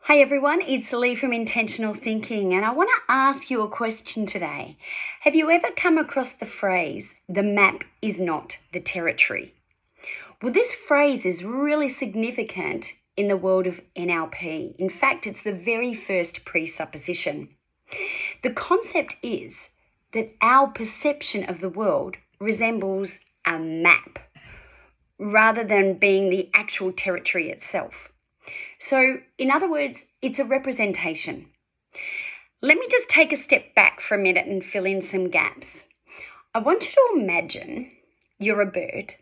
Hi everyone, it's Lee from Intentional Thinking, and I want to ask you a question today. Have you ever come across the phrase, the map is not the territory? Well, this phrase is really significant in the world of NLP. In fact, it's the very first presupposition. The concept is that our perception of the world resembles a map rather than being the actual territory itself. So, in other words, it's a representation. Let me just take a step back for a minute and fill in some gaps. I want you to imagine you're a bird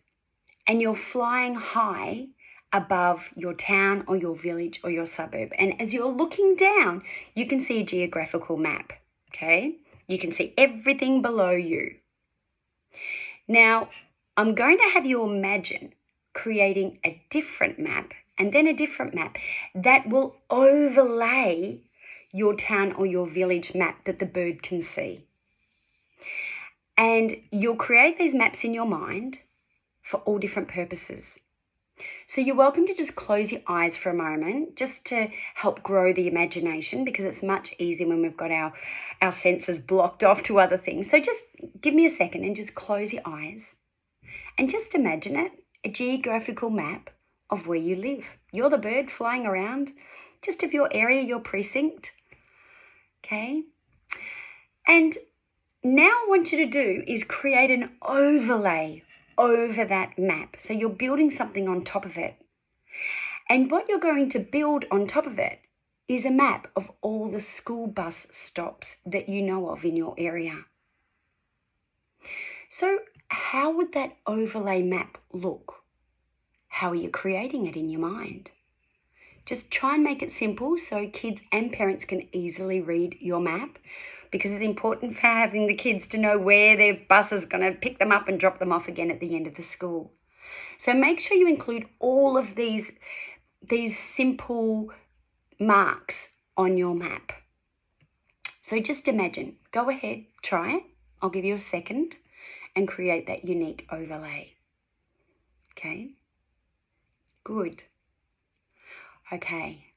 and you're flying high above your town or your village or your suburb. And as you're looking down, you can see a geographical map, okay? You can see everything below you. Now, I'm going to have you imagine creating a different map and then a different map that will overlay your town or your village map that the bird can see. And you'll create these maps in your mind for all different purposes. So you're welcome to just close your eyes for a moment just to help grow the imagination, because it's much easier when we've got our senses blocked off to other things. So just give me a second and just close your eyes and just imagine it, a geographical map of where you live. You're the bird flying around, just of your area, your precinct, okay? And now I want you to do is create an overlay over that map. So you're building something on top of it. And what you're going to build on top of it is a map of all the school bus stops that you know of in your area. So how would that overlay map look? How are you creating it in your mind? Just try and make it simple so kids and parents can easily read your map, because it's important for having the kids to know where their bus is going to pick them up and drop them off again at the end of the school. So make sure you include all of these simple marks on your map. So just imagine, go ahead, try it. I'll give you a second and create that unique overlay. Okay? Good. Okay.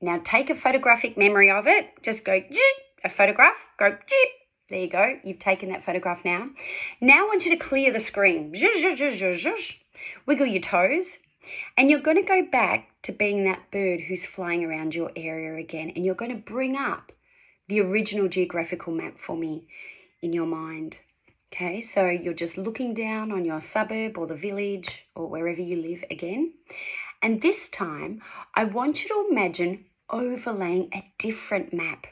Now take a photographic memory of it. Just go, a photograph, go, there you go. You've taken that photograph now. Now I want you to clear the screen. Wiggle your toes. And you're going to go back to being that bird who's flying around your area again. And you're going to bring up the original geographical map for me in your mind. Okay, so you're just looking down on your suburb or the village or wherever you live again. And this time, I want you to imagine overlaying a different map.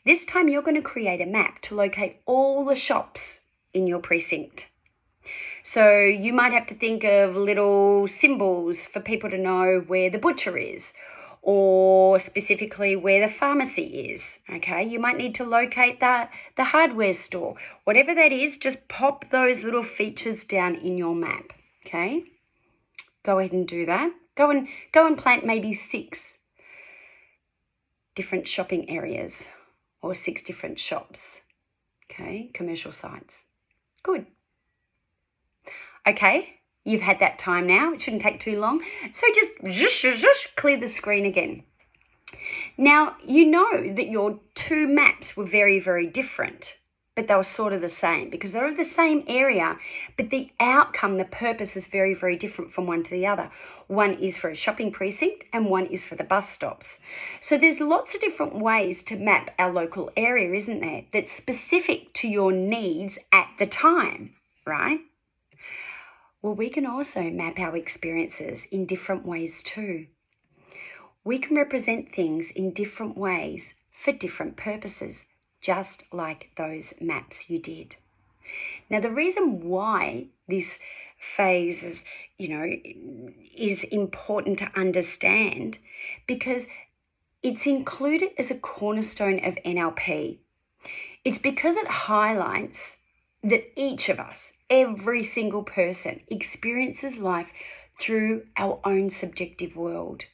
This time, you're going to create a map to locate all the shops in your precinct. So you might have to think of little symbols for people to know where the butcher is, or specifically where the pharmacy is, okay? You might need to locate the hardware store. Whatever that is, just pop those little features down in your map, okay? Go ahead and do that. Go and plant maybe 6 different shopping areas or 6 different shops, okay? Commercial sites. Good. Okay. You've had that time now. It shouldn't take too long. So just clear the screen again. Now, you know that your 2 maps were very, very different, but they were sort of the same because they're of the same area, but the outcome, the purpose is very, very different from one to the other. One is for a shopping precinct and one is for the bus stops. So there's lots of different ways to map our local area, isn't there, that's specific to your needs at the time, right? Well, we can also map our experiences in different ways too. We can represent things in different ways for different purposes, just like those maps you did. Now, the reason why this phase is important to understand, because it's included as a cornerstone of NLP. It's because it highlights that each of us, every single person, experiences life through our own subjective world.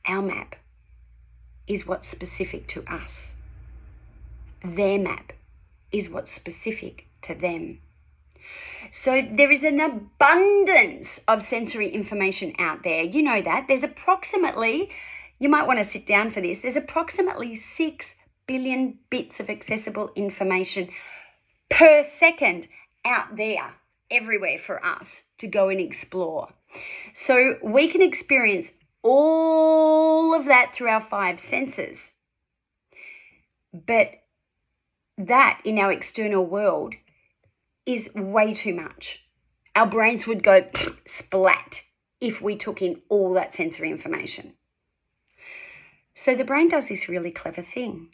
Our map is what's specific to us. Their map is what's specific to them. So there is an abundance of sensory information out there. You know that. There's approximately You might want to sit down for this. There's approximately 6 billion bits of accessible information per second out there, everywhere for us to go and explore. So we can experience all of that through our 5 senses. But that in our external world is way too much. Our brains would go splat if we took in all that sensory information. So the brain does this really clever thing.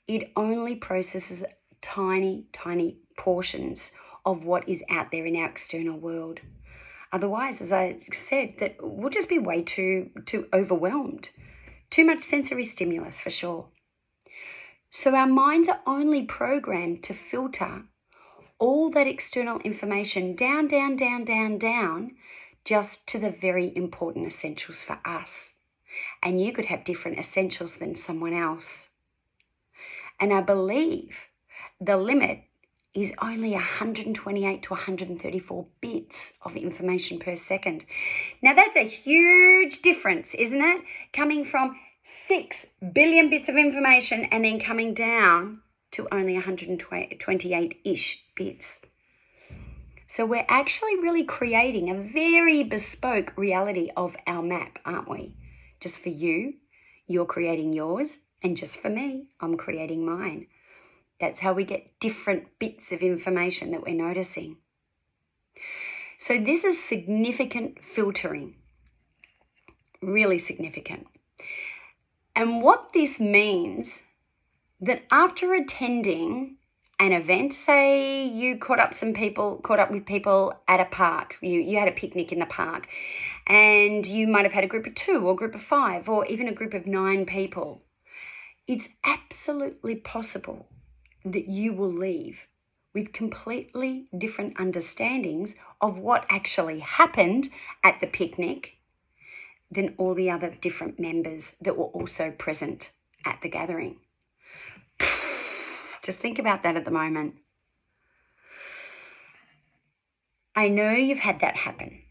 It only processes tiny, tiny portions of what is out there in our external world. Otherwise, as I said, that we'll just be way too overwhelmed. Too much sensory stimulus for sure. So our minds are only programmed to filter all that external information down, just to the very important essentials for us. And you could have different essentials than someone else. And I believe the limit is only 128 to 134 bits of information per second. Now that's a huge difference, isn't it? Coming from 6 billion bits of information and then coming down to only 128-ish bits. So we're actually really creating a very bespoke reality of our map, aren't we? Just for you, you're creating yours, and just for me, I'm creating mine. That's how we get different bits of information that we're noticing. So this is significant filtering, really significant. And what this means, that after attending an event, say you caught up with people at a park, you had a picnic in the park, and you might have had a group of 2 or group of 5 or even a group of 9 people. It's absolutely possible that you will leave with completely different understandings of what actually happened at the picnic than all the other different members that were also present at the gathering. Just think about that at the moment. I know you've had that happen.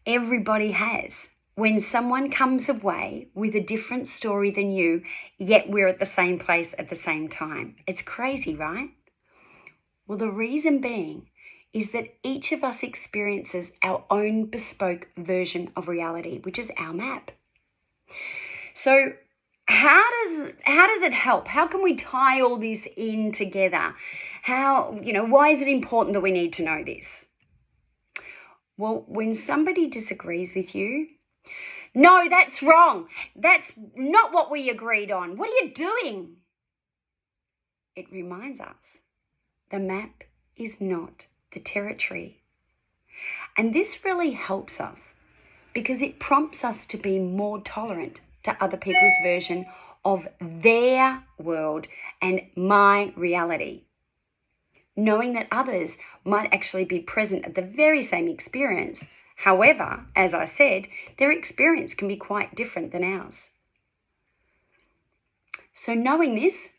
Everybody has. When someone comes away with a different story than you, yet we're at the same place at the same time. It's crazy, right? Well, the reason being is that each of us experiences our own bespoke version of reality, which is our map. So how does it help? How can we tie all this in together? Why is it important that we need to know this? Well, when somebody disagrees with you, no, that's wrong. That's not what we agreed on. What are you doing? It reminds us the map is not the territory. And this really helps us because it prompts us to be more tolerant to other people's version of their world and my reality. Knowing that others might actually be present at the very same experience. However, as I said, their experience can be quite different than ours. So knowing this,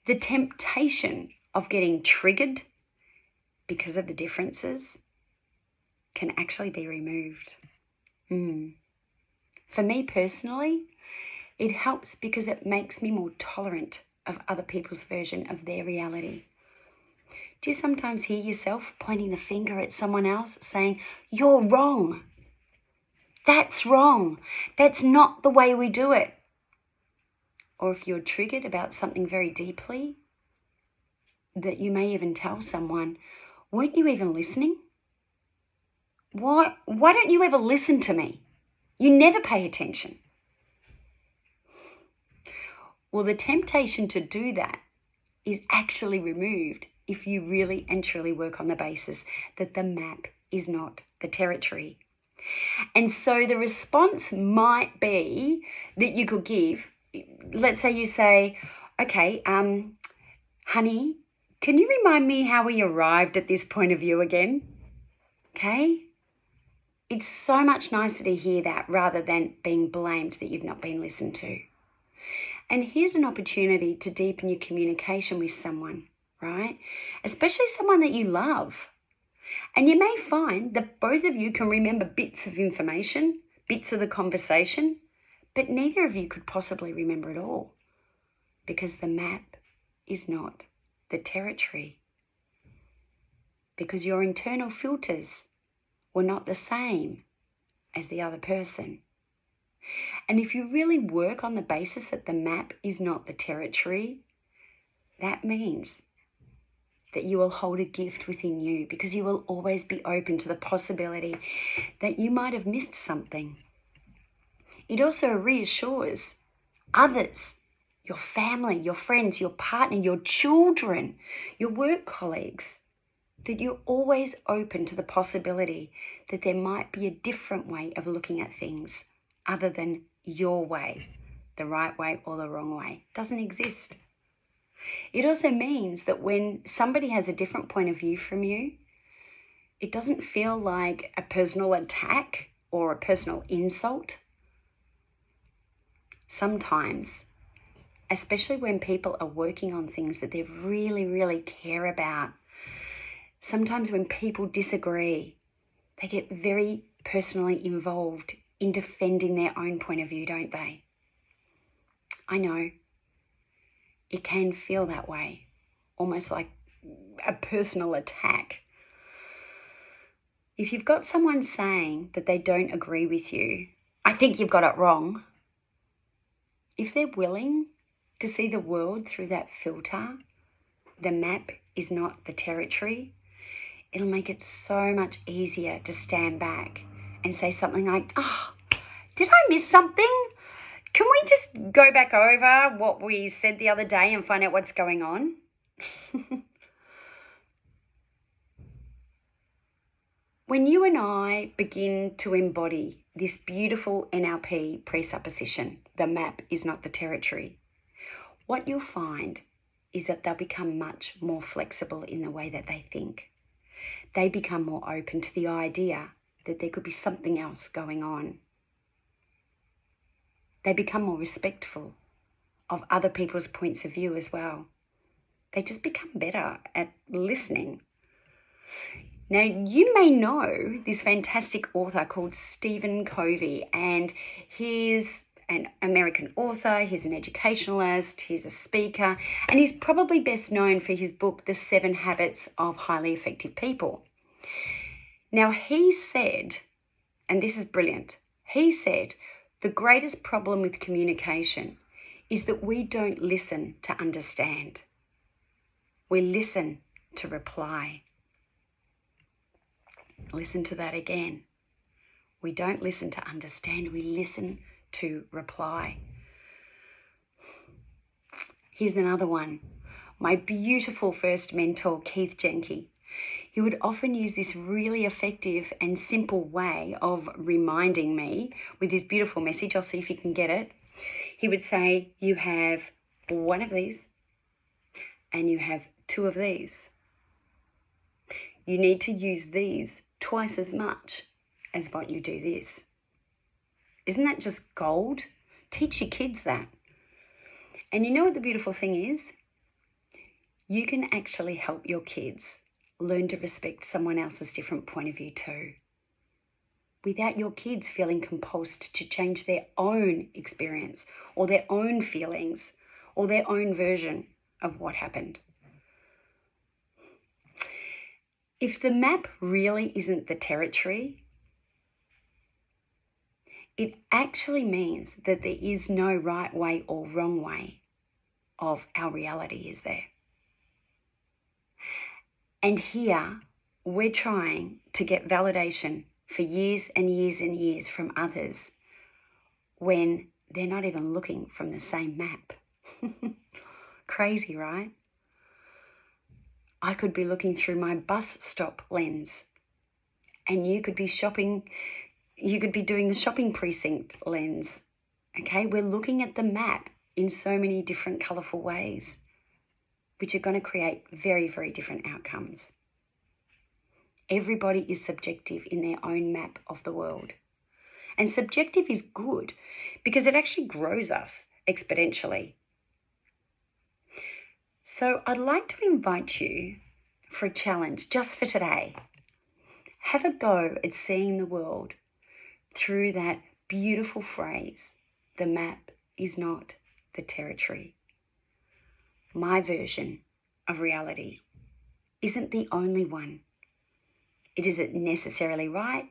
the temptation of getting triggered because of the differences can actually be removed. For me personally, it helps because it makes me more tolerant of other people's version of their reality. Do you sometimes hear yourself pointing the finger at someone else saying, "You're wrong. That's wrong. That's not the way we do it." Or if you're triggered about something very deeply, that you may even tell someone, "Weren't you even listening? Why don't you ever listen to me? You never pay attention." Well, the temptation to do that is actually removed if you really and truly work on the basis that the map is not the territory. And so the response might be that you could give, let's say you say, "Okay, honey, can you remind me how we arrived at this point of view again?" Okay? It's so much nicer to hear that rather than being blamed that you've not been listened to. And here's an opportunity to deepen your communication with someone, right? Especially someone that you love. And you may find that both of you can remember bits of information, bits of the conversation, but neither of you could possibly remember it all because the map is not the territory. Because your internal filters were not the same as the other person. And if you really work on the basis that the map is not the territory, that means that you will hold a gift within you because you will always be open to the possibility that you might have missed something. It also reassures others, your family, your friends, your partner, your children, your work colleagues, that you're always open to the possibility that there might be a different way of looking at things other than your way, the right way or the wrong way. It doesn't exist. It also means that when somebody has a different point of view from you, it doesn't feel like a personal attack or a personal insult. Sometimes, especially when people are working on things that they really, really care about, sometimes when people disagree, they get very personally involved in defending their own point of view, don't they? I know. It can feel that way, almost like a personal attack. If you've got someone saying that they don't agree with you, I think you've got it wrong. If they're willing to see the world through that filter, the map is not the territory, it'll make it so much easier to stand back and say something like, "Oh, did I miss something? Can we just go back over what we said the other day and find out what's going on?" When you and I begin to embody this beautiful NLP presupposition, the map is not the territory, what you'll find is that they'll become much more flexible in the way that they think. They become more open to the idea that there could be something else going on. They become more respectful of other people's points of view as well. They just become better at listening. Now, you may know this fantastic author called Stephen Covey, and he's an American author, he's an educationalist, he's a speaker, and he's probably best known for his book, The 7 Habits of Highly Effective People. Now, he said, and this is brilliant, he said, the greatest problem with communication is that we don't listen to understand. We listen to reply. Listen to that again. We don't listen to understand, we listen to reply. Here's another one. My beautiful first mentor, Keith Jenke, he would often use this really effective and simple way of reminding me with his beautiful message. I'll see if you can get it. He would say, you have 1 of these and you have 2 of these. You need to use these twice as much as what you do this. Isn't that just gold? Teach your kids that. And you know what the beautiful thing is? You can actually help your kids learn to respect someone else's different point of view too, without your kids feeling compulsed to change their own experience or their own feelings or their own version of what happened. If the map really isn't the territory, it actually means that there is no right way or wrong way of our reality, is there? And here, we're trying to get validation for years and years and years from others when they're not even looking from the same map. Crazy, right? I could be looking through my bus stop lens, and you could be doing the shopping precinct lens. Okay, we're looking at the map in so many different colourful ways, which are going to create very, very different outcomes. Everybody is subjective in their own map of the world. And subjective is good because it actually grows us exponentially. So I'd like to invite you for a challenge just for today. Have a go at seeing the world through that beautiful phrase, the map is not the territory. My version of reality isn't the only one. It isn't necessarily right,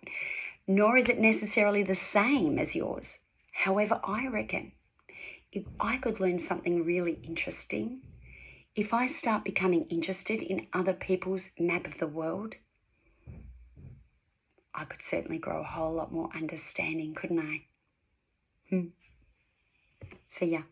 nor is it necessarily the same as yours. However, I reckon if I could learn something really interesting, if I start becoming interested in other people's map of the world, I could certainly grow a whole lot more understanding, couldn't I? See ya.